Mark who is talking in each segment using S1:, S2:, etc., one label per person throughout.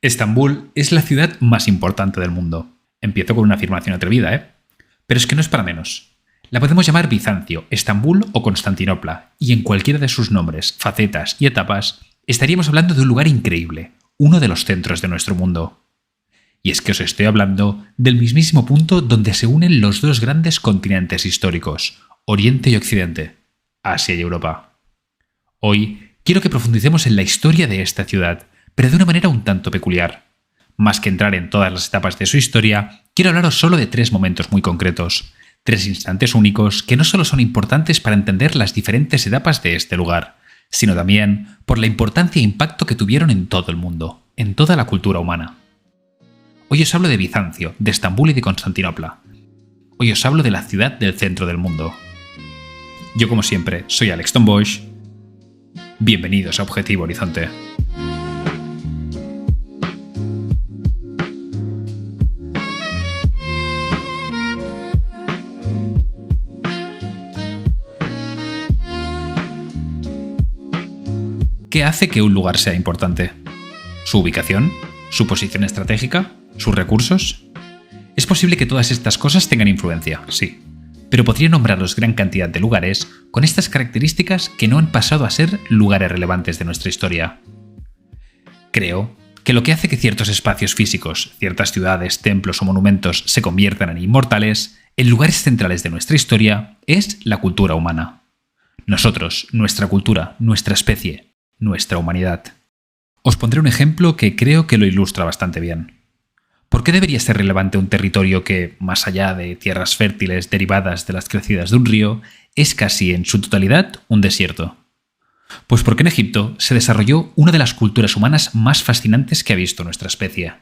S1: Estambul es la ciudad más importante del mundo. Empiezo con una afirmación atrevida, ¿eh? Pero es que no es para menos. La podemos llamar Bizancio, Estambul o Constantinopla, y en cualquiera de sus nombres, facetas y etapas, estaríamos hablando de un lugar increíble, uno de los centros de nuestro mundo. Y es que os estoy hablando del mismísimo punto donde se unen los dos grandes continentes históricos, Oriente y Occidente, Asia y Europa. Hoy quiero que profundicemos en la historia de esta ciudad, pero de una manera un tanto peculiar. Más que entrar en todas las etapas de su historia, quiero hablaros solo de 3 momentos muy concretos, 3 instantes únicos que no solo son importantes para entender las diferentes etapas de este lugar, sino también por la importancia e impacto que tuvieron en todo el mundo, en toda la cultura humana. Hoy os hablo de Bizancio, de Estambul y de Constantinopla. Hoy os hablo de la ciudad del centro del mundo. Yo, como siempre, soy Alex Tombosch. Bienvenidos a Objetivo Horizonte. ¿Qué hace que un lugar sea importante? ¿Su ubicación? ¿Su posición estratégica? ¿Sus recursos? Es posible que todas estas cosas tengan influencia, sí, pero podría nombraros gran cantidad de lugares con estas características que no han pasado a ser lugares relevantes de nuestra historia. Creo que lo que hace que ciertos espacios físicos, ciertas ciudades, templos o monumentos se conviertan en inmortales, en lugares centrales de nuestra historia, es la cultura humana. Nosotros, nuestra cultura, nuestra especie, nuestra humanidad. Os pondré un ejemplo que creo que lo ilustra bastante bien. ¿Por qué debería ser relevante un territorio que, más allá de tierras fértiles derivadas de las crecidas de un río, es casi en su totalidad un desierto? Pues porque en Egipto se desarrolló una de las culturas humanas más fascinantes que ha visto nuestra especie.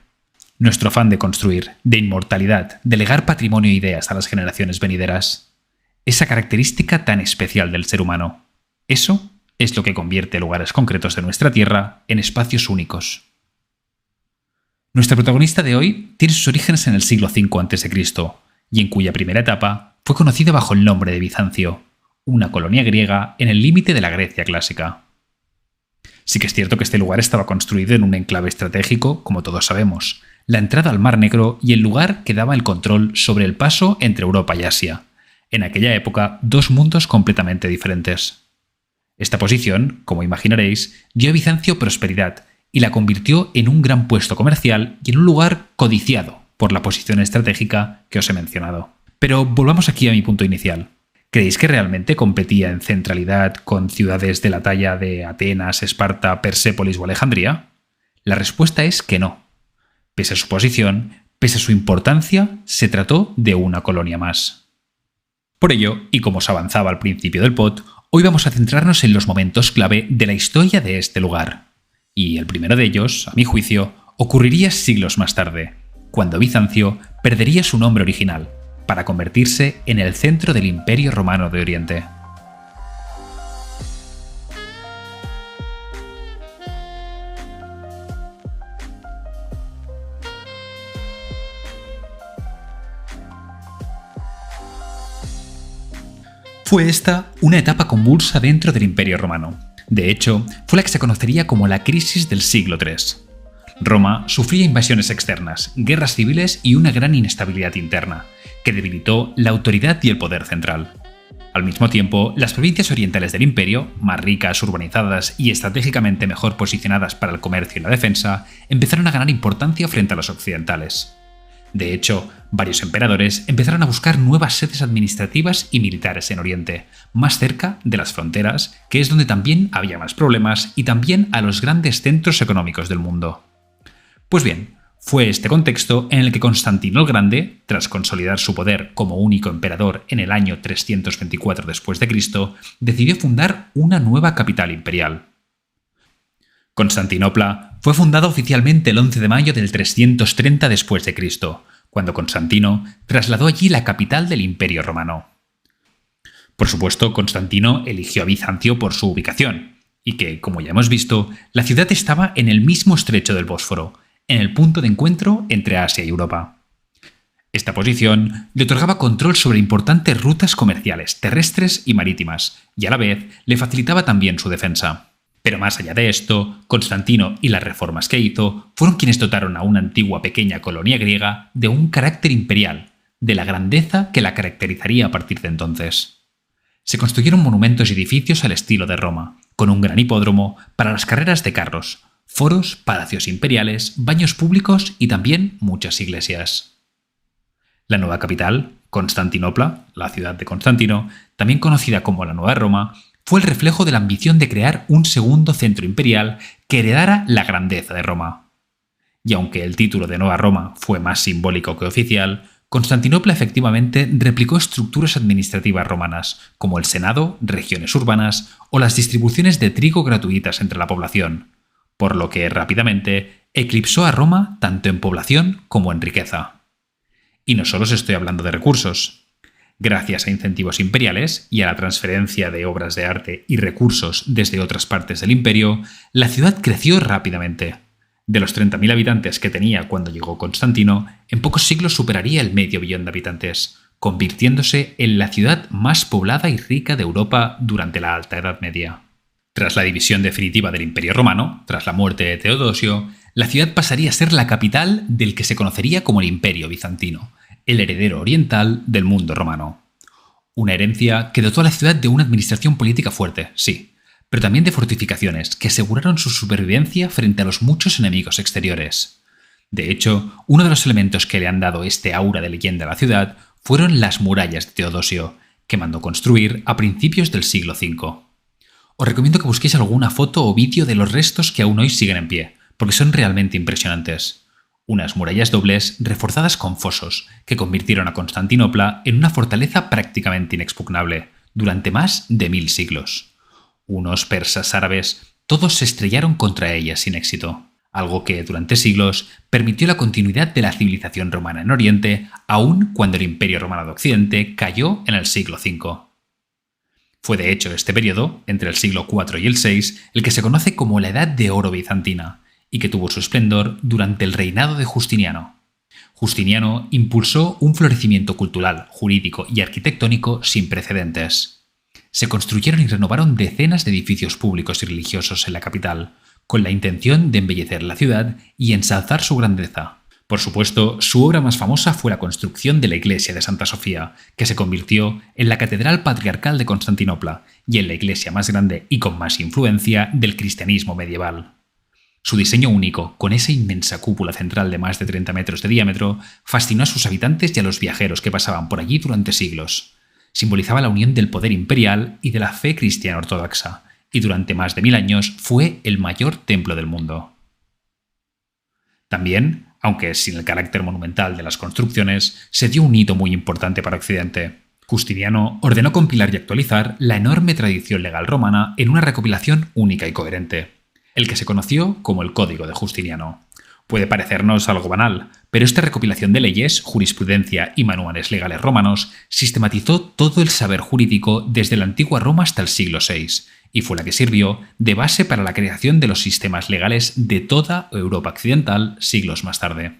S1: Nuestro afán de construir, de inmortalidad, de legar patrimonio e ideas a las generaciones venideras. Esa característica tan especial del ser humano. Eso es lo que convierte lugares concretos de nuestra Tierra en espacios únicos. Nuestra protagonista de hoy tiene sus orígenes en el siglo V a.C., y en cuya primera etapa fue conocida bajo el nombre de Bizancio, una colonia griega en el límite de la Grecia clásica. Sí que es cierto que este lugar estaba construido en un enclave estratégico, como todos sabemos, la entrada al Mar Negro y el lugar que daba el control sobre el paso entre Europa y Asia, en aquella época 2 mundos completamente diferentes. Esta posición, como imaginaréis, dio a Bizancio prosperidad y la convirtió en un gran puesto comercial y en un lugar codiciado por la posición estratégica que os he mencionado. Pero volvamos aquí a mi punto inicial. ¿Creéis que realmente competía en centralidad con ciudades de la talla de Atenas, Esparta, Persépolis o Alejandría? La respuesta es que no. Pese a su posición, pese a su importancia, se trató de una colonia más. Por ello, y como os avanzaba al principio del pod, hoy vamos a centrarnos en los momentos clave de la historia de este lugar. Y el primero de ellos, a mi juicio, ocurriría siglos más tarde, cuando Bizancio perdería su nombre original, para convertirse en el centro del Imperio Romano de Oriente. Fue esta una etapa convulsa dentro del Imperio Romano. De hecho, fue la que se conocería como la crisis del siglo III. Roma sufría invasiones externas, guerras civiles y una gran inestabilidad interna, que debilitó la autoridad y el poder central. Al mismo tiempo, las provincias orientales del imperio, más ricas, urbanizadas y estratégicamente mejor posicionadas para el comercio y la defensa, empezaron a ganar importancia frente a las occidentales. De hecho, varios emperadores empezaron a buscar nuevas sedes administrativas y militares en Oriente, más cerca de las fronteras, que es donde también había más problemas, y también a los grandes centros económicos del mundo. Pues bien, fue este contexto en el que Constantino el Grande, tras consolidar su poder como único emperador en el año 324 después de Cristo, decidió fundar una nueva capital imperial. Constantinopla fue fundada oficialmente el 11 de mayo del 330 después de Cristo, cuando Constantino trasladó allí la capital del Imperio Romano. Por supuesto, Constantino eligió a Bizancio por su ubicación, y que, como ya hemos visto, la ciudad estaba en el mismo estrecho del Bósforo, en el punto de encuentro entre Asia y Europa. Esta posición le otorgaba control sobre importantes rutas comerciales terrestres y marítimas, y a la vez le facilitaba también su defensa. Pero más allá de esto, Constantino y las reformas que hizo fueron quienes dotaron a una antigua pequeña colonia griega de un carácter imperial, de la grandeza que la caracterizaría a partir de entonces. Se construyeron monumentos y edificios al estilo de Roma, con un gran hipódromo para las carreras de carros, foros, palacios imperiales, baños públicos y también muchas iglesias. La nueva capital, Constantinopla, la ciudad de Constantino, también conocida como la Nueva Roma, fue el reflejo de la ambición de crear un segundo centro imperial que heredara la grandeza de Roma. Y aunque el título de Nueva Roma fue más simbólico que oficial, Constantinopla efectivamente replicó estructuras administrativas romanas, como el Senado, regiones urbanas o las distribuciones de trigo gratuitas entre la población, por lo que rápidamente eclipsó a Roma tanto en población como en riqueza. Y no solo os estoy hablando de recursos. Gracias a incentivos imperiales y a la transferencia de obras de arte y recursos desde otras partes del imperio, la ciudad creció rápidamente. De los 30.000 habitantes que tenía cuando llegó Constantino, en pocos siglos superaría el 500 000 de habitantes, convirtiéndose en la ciudad más poblada y rica de Europa durante la Alta Edad Media. Tras la división definitiva del Imperio Romano, tras la muerte de Teodosio, la ciudad pasaría a ser la capital del que se conocería como el Imperio Bizantino, el heredero oriental del mundo romano. Una herencia que dotó a la ciudad de una administración política fuerte, sí, pero también de fortificaciones que aseguraron su supervivencia frente a los muchos enemigos exteriores. De hecho, uno de los elementos que le han dado este aura de leyenda a la ciudad fueron las murallas de Teodosio, que mandó construir a principios del siglo V. Os recomiendo que busquéis alguna foto o vídeo de los restos que aún hoy siguen en pie, porque son realmente impresionantes. Unas murallas dobles reforzadas con fosos, que convirtieron a Constantinopla en una fortaleza prácticamente inexpugnable, durante más de 1000 siglos. Unos persas árabes, todos se estrellaron contra ellas sin éxito, algo que durante siglos permitió la continuidad de la civilización romana en Oriente, aun cuando el Imperio Romano de Occidente cayó en el siglo V. Fue de hecho este periodo, entre el siglo IV y el VI, el que se conoce como la Edad de Oro bizantina, y que tuvo su esplendor durante el reinado de Justiniano. Justiniano impulsó un florecimiento cultural, jurídico y arquitectónico sin precedentes. Se construyeron y renovaron decenas de edificios públicos y religiosos en la capital, con la intención de embellecer la ciudad y ensalzar su grandeza. Por supuesto, su obra más famosa fue la construcción de la iglesia de Santa Sofía, que se convirtió en la catedral patriarcal de Constantinopla y en la iglesia más grande y con más influencia del cristianismo medieval. Su diseño único, con esa inmensa cúpula central de más de 30 metros de diámetro, fascinó a sus habitantes y a los viajeros que pasaban por allí durante siglos. Simbolizaba la unión del poder imperial y de la fe cristiana ortodoxa, y durante más de 1000 años fue el mayor templo del mundo. También, aunque sin el carácter monumental de las construcciones, se dio un hito muy importante para Occidente. Justiniano ordenó compilar y actualizar la enorme tradición legal romana en una recopilación única y coherente, el que se conoció como el Código de Justiniano. Puede parecernos algo banal, pero esta recopilación de leyes, jurisprudencia y manuales legales romanos sistematizó todo el saber jurídico desde la antigua Roma hasta el siglo VI, y fue la que sirvió de base para la creación de los sistemas legales de toda Europa occidental siglos más tarde.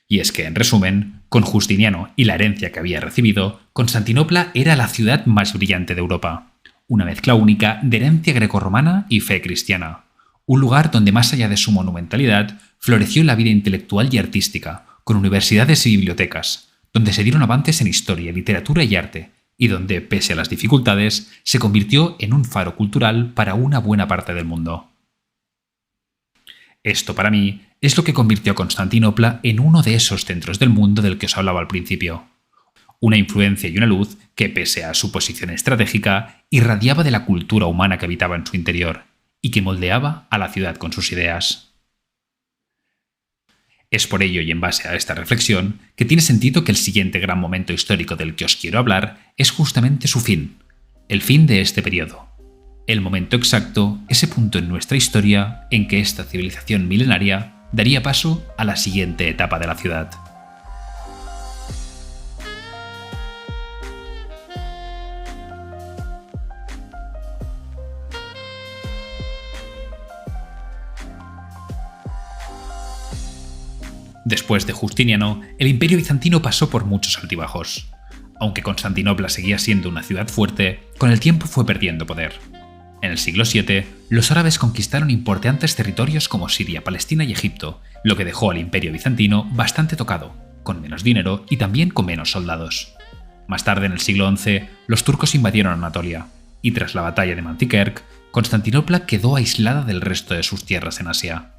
S1: Y es que, en resumen, con Justiniano y la herencia que había recibido, Constantinopla era la ciudad más brillante de Europa, una mezcla única de herencia grecorromana y fe cristiana. Un lugar donde, más allá de su monumentalidad, floreció la vida intelectual y artística, con universidades y bibliotecas, donde se dieron avances en historia, literatura y arte, y donde, pese a las dificultades, se convirtió en un faro cultural para una buena parte del mundo. Esto, para mí, es lo que convirtió a Constantinopla en uno de esos centros del mundo del que os hablaba al principio. Una influencia y una luz que, pese a su posición estratégica, irradiaba de la cultura humana que habitaba en su interior, y que moldeaba a la ciudad con sus ideas. Es por ello y en base a esta reflexión que tiene sentido que el siguiente gran momento histórico del que os quiero hablar es justamente su fin, el fin de este periodo. El momento exacto, ese punto en nuestra historia en que esta civilización milenaria daría paso a la siguiente etapa de la ciudad. Después de Justiniano, el Imperio bizantino pasó por muchos altibajos. Aunque Constantinopla seguía siendo una ciudad fuerte, con el tiempo fue perdiendo poder. En el siglo VII, los árabes conquistaron importantes territorios como Siria, Palestina y Egipto, lo que dejó al Imperio bizantino bastante tocado, con menos dinero y también con menos soldados. Más tarde, en el siglo XI, los turcos invadieron Anatolia, y tras la batalla de Mantiqueirk, Constantinopla quedó aislada del resto de sus tierras en Asia.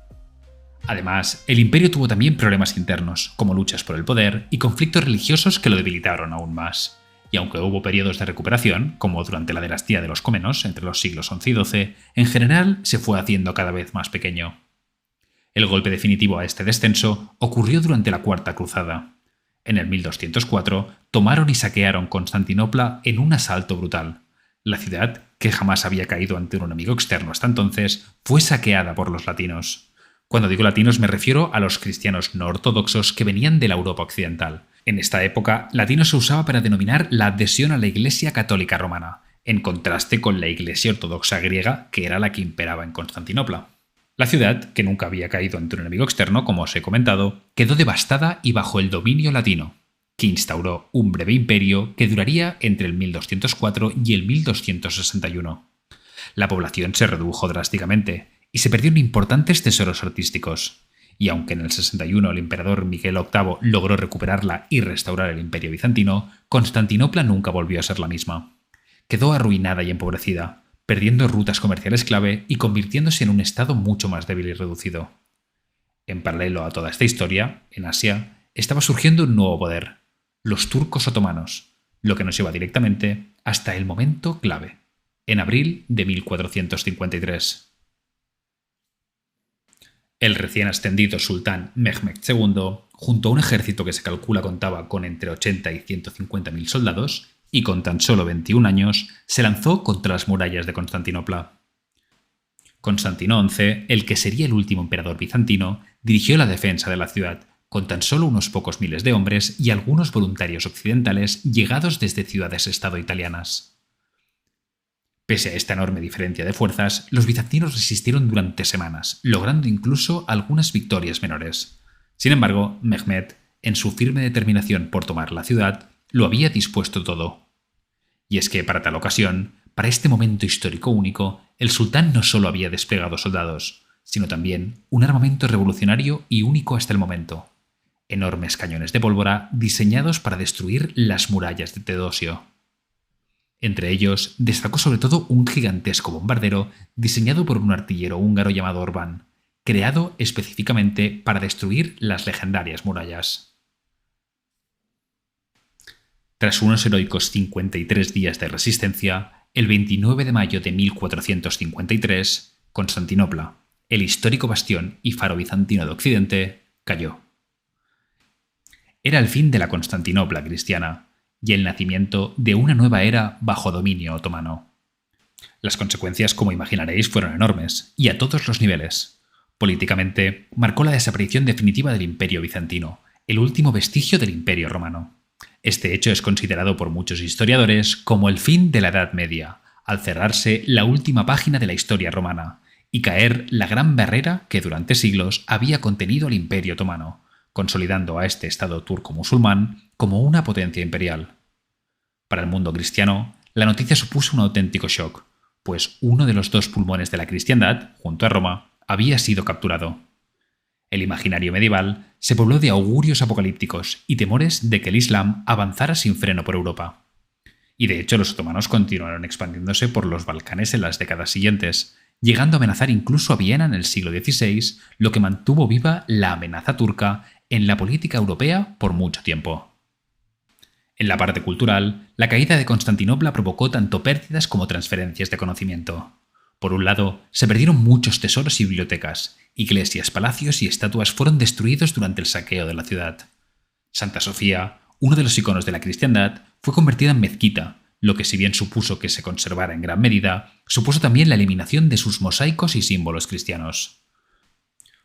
S1: Además, el imperio tuvo también problemas internos, como luchas por el poder y conflictos religiosos que lo debilitaron aún más. Y aunque hubo periodos de recuperación, como durante la dinastía de los Comenos entre los siglos XI y XII, en general se fue haciendo cada vez más pequeño. El golpe definitivo a este descenso ocurrió durante la Cuarta Cruzada. En el 1204 tomaron y saquearon Constantinopla en un asalto brutal. La ciudad, que jamás había caído ante un enemigo externo hasta entonces, fue saqueada por los latinos. Cuando digo latinos me refiero a los cristianos no ortodoxos que venían de la Europa occidental. En esta época, latino se usaba para denominar la adhesión a la Iglesia Católica Romana, en contraste con la Iglesia Ortodoxa griega, que era la que imperaba en Constantinopla. La ciudad, que nunca había caído ante un enemigo externo, como os he comentado, quedó devastada y bajo el dominio latino, que instauró un breve imperio que duraría entre el 1204 y el 1261. La población se redujo drásticamente y se perdieron importantes tesoros artísticos. Y aunque en el 61 el emperador Miguel VIII logró recuperarla y restaurar el imperio bizantino, Constantinopla nunca volvió a ser la misma. Quedó arruinada y empobrecida, perdiendo rutas comerciales clave y convirtiéndose en un estado mucho más débil y reducido. En paralelo a toda esta historia, en Asia, estaba surgiendo un nuevo poder, los turcos otomanos, lo que nos lleva directamente hasta el momento clave, en abril de 1453. El recién ascendido sultán Mehmed II, junto a un ejército que se calcula contaba con entre 80 y 150.000 soldados, y con tan solo 21 años, se lanzó contra las murallas de Constantinopla. Constantino XI, el que sería el último emperador bizantino, dirigió la defensa de la ciudad, con tan solo unos pocos miles de hombres y algunos voluntarios occidentales llegados desde ciudades-estado italianas. Pese a esta enorme diferencia de fuerzas, los bizantinos resistieron durante semanas, logrando incluso algunas victorias menores. Sin embargo, Mehmed, en su firme determinación por tomar la ciudad, lo había dispuesto todo. Y es que para tal ocasión, para este momento histórico único, el sultán no solo había desplegado soldados, sino también un armamento revolucionario y único hasta el momento: enormes cañones de pólvora diseñados para destruir las murallas de Teodosio. Entre ellos, destacó sobre todo un gigantesco bombardero diseñado por un artillero húngaro llamado Orbán, creado específicamente para destruir las legendarias murallas. Tras unos heroicos 53 días de resistencia, el 29 de mayo de 1453, Constantinopla, el histórico bastión y faro bizantino de Occidente, cayó. Era el fin de la Constantinopla cristiana y el nacimiento de una nueva era bajo dominio otomano. Las consecuencias, como imaginaréis, fueron enormes, y a todos los niveles. Políticamente, marcó la desaparición definitiva del Imperio bizantino, el último vestigio del Imperio romano. Este hecho es considerado por muchos historiadores como el fin de la Edad Media, al cerrarse la última página de la historia romana, y caer la gran barrera que durante siglos había contenido al Imperio otomano, consolidando a este Estado turco-musulmán como una potencia imperial. Para el mundo cristiano, la noticia supuso un auténtico shock, pues uno de los dos pulmones de la cristiandad, junto a Roma, había sido capturado. El imaginario medieval se pobló de augurios apocalípticos y temores de que el Islam avanzara sin freno por Europa. Y de hecho los otomanos continuaron expandiéndose por los Balcanes en las décadas siguientes, llegando a amenazar incluso a Viena en el siglo XVI, lo que mantuvo viva la amenaza turca en la política europea por mucho tiempo. En la parte cultural, la caída de Constantinopla provocó tanto pérdidas como transferencias de conocimiento. Por un lado, se perdieron muchos tesoros y bibliotecas, iglesias, palacios y estatuas fueron destruidos durante el saqueo de la ciudad. Santa Sofía, uno de los iconos de la cristiandad, fue convertida en mezquita, lo que si bien supuso que se conservara en gran medida, supuso también la eliminación de sus mosaicos y símbolos cristianos.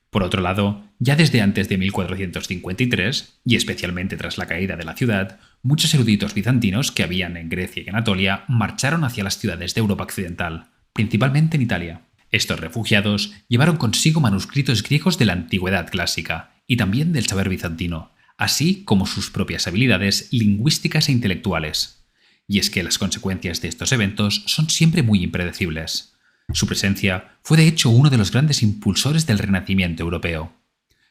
S1: Por otro lado, ya desde antes de 1453, y especialmente tras la caída de la ciudad, muchos eruditos bizantinos que habían en Grecia y Anatolia marcharon hacia las ciudades de Europa occidental, principalmente en Italia. Estos refugiados llevaron consigo manuscritos griegos de la antigüedad clásica y también del saber bizantino, así como sus propias habilidades lingüísticas e intelectuales. Y es que las consecuencias de estos eventos son siempre muy impredecibles. Su presencia fue de hecho uno de los grandes impulsores del Renacimiento europeo.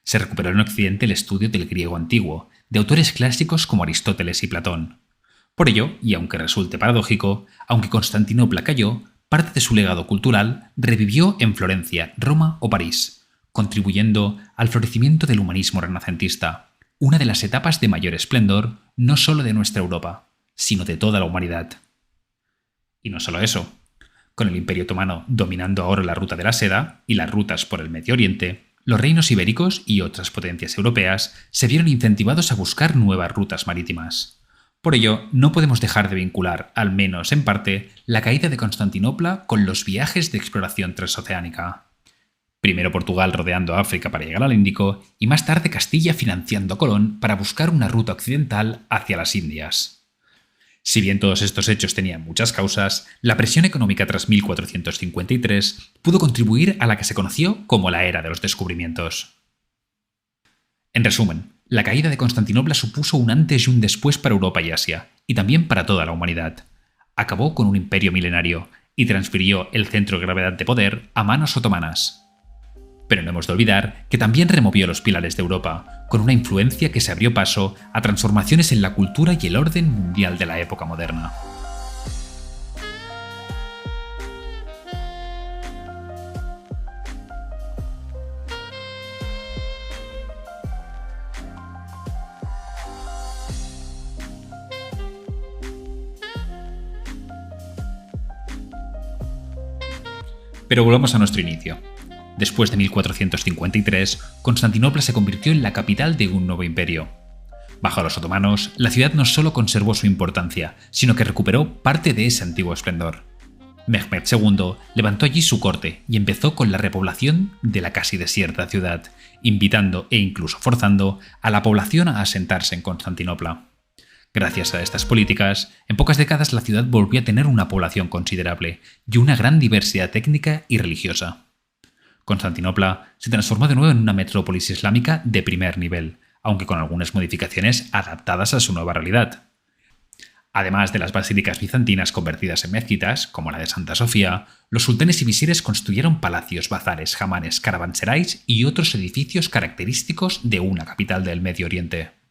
S1: Se recuperó en Occidente el estudio del griego antiguo, de autores clásicos como Aristóteles y Platón. Por ello, y aunque resulte paradójico, aunque Constantinopla cayó, parte de su legado cultural revivió en Florencia, Roma o París, contribuyendo al florecimiento del humanismo renacentista, una de las etapas de mayor esplendor no solo de nuestra Europa, sino de toda la humanidad. Y no solo eso. Con el Imperio Otomano dominando ahora la ruta de la seda y las rutas por el Medio Oriente, los reinos ibéricos y otras potencias europeas se vieron incentivados a buscar nuevas rutas marítimas. Por ello, no podemos dejar de vincular, al menos en parte, la caída de Constantinopla con los viajes de exploración transoceánica. Primero Portugal rodeando África para llegar al Índico y más tarde Castilla financiando a Colón para buscar una ruta occidental hacia las Indias. Si bien todos estos hechos tenían muchas causas, la presión económica tras 1453 pudo contribuir a la que se conoció como la Era de los Descubrimientos. En resumen, la caída de Constantinopla supuso un antes y un después para Europa y Asia, y también para toda la humanidad. Acabó con un imperio milenario y transfirió el centro de gravedad de poder a manos otomanas. Pero no hemos de olvidar que también removió los pilares de Europa, con una influencia que se abrió paso a transformaciones en la cultura y el orden mundial de la época moderna. Pero volvamos a nuestro inicio. Después de 1453, Constantinopla se convirtió en la capital de un nuevo imperio. Bajo los otomanos, la ciudad no solo conservó su importancia, sino que recuperó parte de ese antiguo esplendor. Mehmed II levantó allí su corte y empezó con la repoblación de la casi desierta ciudad, invitando e incluso forzando a la población a asentarse en Constantinopla. Gracias a estas políticas, en pocas décadas la ciudad volvió a tener una población considerable y una gran diversidad étnica y religiosa. Constantinopla se transformó de nuevo en una metrópolis islámica de primer nivel, aunque con algunas modificaciones adaptadas a su nueva realidad. Además de las basílicas bizantinas convertidas en mezquitas, como la de Santa Sofía, los sultanes y visires construyeron palacios, bazares, hamanes, caravanserais y otros edificios característicos de una capital del Medio Oriente.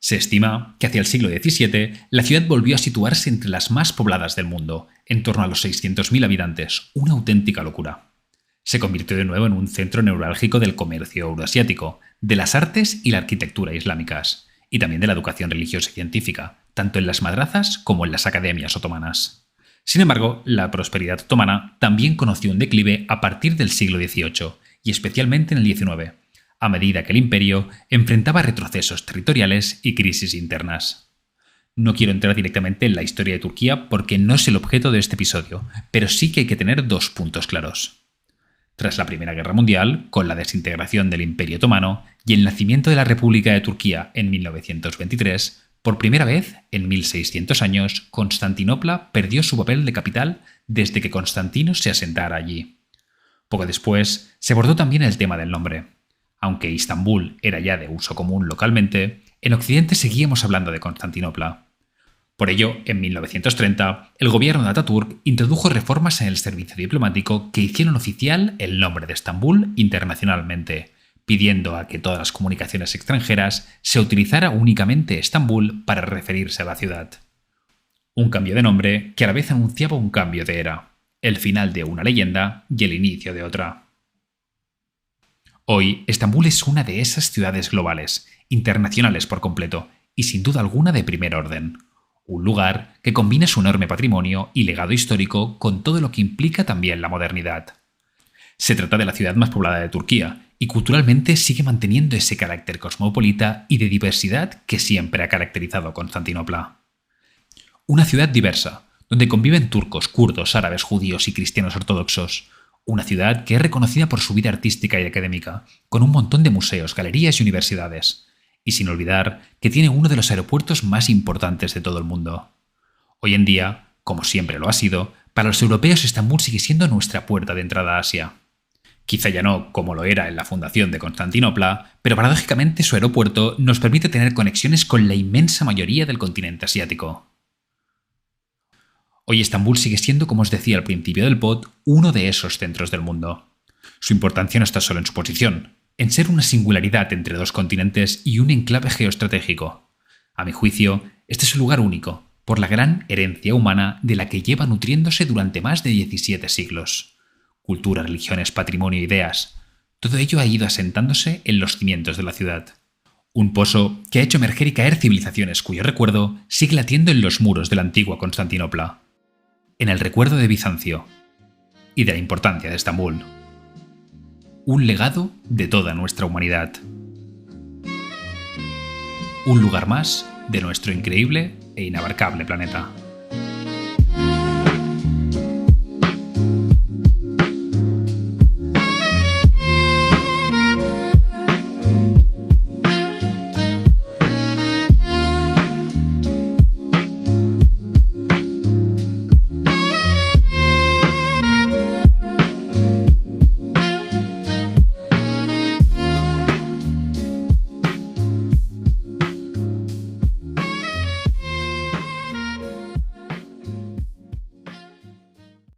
S1: Se estima que hacia el siglo XVII la ciudad volvió a situarse entre las más pobladas del mundo, en torno a los 600.000 habitantes, una auténtica locura. Se convirtió de nuevo en un centro neurálgico del comercio euroasiático, de las artes y la arquitectura islámicas, y también de la educación religiosa y científica, tanto en las madrazas como en las academias otomanas. Sin embargo, la prosperidad otomana también conoció un declive a partir del siglo XVIII, y especialmente en el XIX, a medida que el imperio enfrentaba retrocesos territoriales y crisis internas. No quiero entrar directamente en la historia de Turquía porque no es el objeto de este episodio, pero sí que hay que tener dos puntos claros. Tras la Primera Guerra Mundial, con la desintegración del Imperio Otomano y el nacimiento de la República de Turquía en 1923, por primera vez en 1600 años, Constantinopla perdió su papel de capital desde que Constantino se asentara allí. Poco después, se abordó también el tema del nombre. Aunque Istambul era ya de uso común localmente, en Occidente seguíamos hablando de Constantinopla. Por ello, en 1930, el gobierno de Atatürk introdujo reformas en el servicio diplomático que hicieron oficial el nombre de Estambul internacionalmente, pidiendo a que todas las comunicaciones extranjeras se utilizara únicamente Estambul para referirse a la ciudad. Un cambio de nombre que a la vez anunciaba un cambio de era, el final de una leyenda y el inicio de otra. Hoy, Estambul es una de esas ciudades globales, internacionales por completo, y sin duda alguna de primer orden. Un lugar que combina su enorme patrimonio y legado histórico con todo lo que implica también la modernidad. Se trata de la ciudad más poblada de Turquía, y culturalmente sigue manteniendo ese carácter cosmopolita y de diversidad que siempre ha caracterizado a Constantinopla. Una ciudad diversa, donde conviven turcos, kurdos, árabes, judíos y cristianos ortodoxos. Una ciudad que es reconocida por su vida artística y académica, con un montón de museos, galerías y universidades. Y sin olvidar que tiene uno de los aeropuertos más importantes de todo el mundo. Hoy en día, como siempre lo ha sido, para los europeos Estambul sigue siendo nuestra puerta de entrada a Asia. Quizá ya no como lo era en la fundación de Constantinopla, pero paradójicamente su aeropuerto nos permite tener conexiones con la inmensa mayoría del continente asiático. Hoy Estambul sigue siendo, como os decía al principio del pod, uno de esos centros del mundo. Su importancia no está solo en su posición, en ser una singularidad entre dos continentes y un enclave geoestratégico. A mi juicio, este es un lugar único, por la gran herencia humana de la que lleva nutriéndose durante más de 17 siglos. Cultura, religiones, patrimonio, ideas. Todo ello ha ido asentándose en los cimientos de la ciudad. Un pozo que ha hecho emerger y caer civilizaciones cuyo recuerdo sigue latiendo en los muros de la antigua Constantinopla. En el recuerdo de Bizancio y de la importancia de Estambul. Un legado de toda nuestra humanidad. Un lugar más de nuestro increíble e inabarcable planeta.